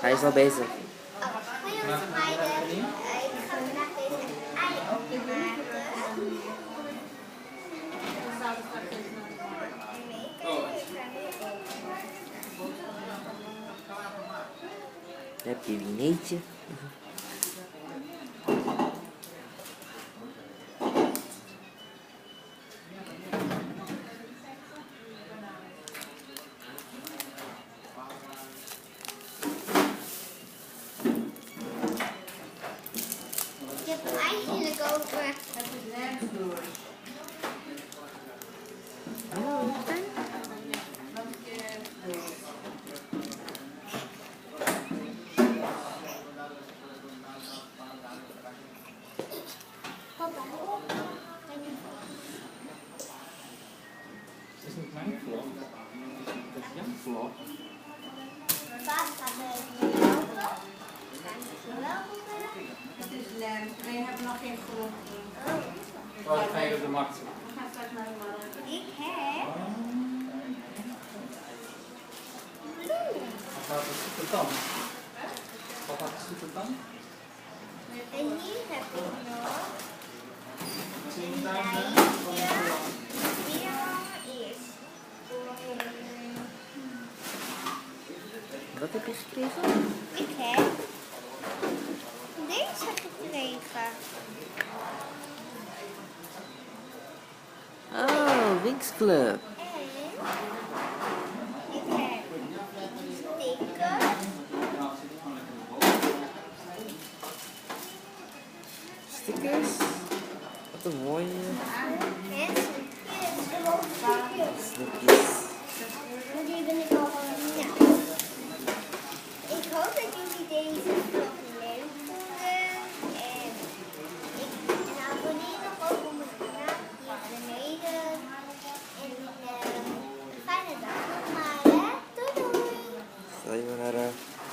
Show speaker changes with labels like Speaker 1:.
Speaker 1: Hij is al bezig.
Speaker 2: Goeie meiden, ik ga vandaag deze ei maken.
Speaker 1: Dan heb je wineetje.
Speaker 2: Ik heb eigenlijk ook
Speaker 3: Het is niet mijn vlog. Het is jouw vlog.
Speaker 2: Paas gaat er niet open.
Speaker 4: Het is lent, we hebben nog geen groen.
Speaker 3: Waar ga je op de markt zoeken?
Speaker 4: We gaan straks naar de markt.
Speaker 2: Ik heb
Speaker 3: Wat gaat de super dan? Wat gaat de super dan?
Speaker 2: en hier heb ik nog
Speaker 3: 10.000.
Speaker 1: Wat heb je gekregen?
Speaker 2: Ik heb deze gekregen.
Speaker 1: Oh, Winx Club.
Speaker 2: En ik heb stickers.
Speaker 1: Stickers. Wat een mooie.
Speaker 2: En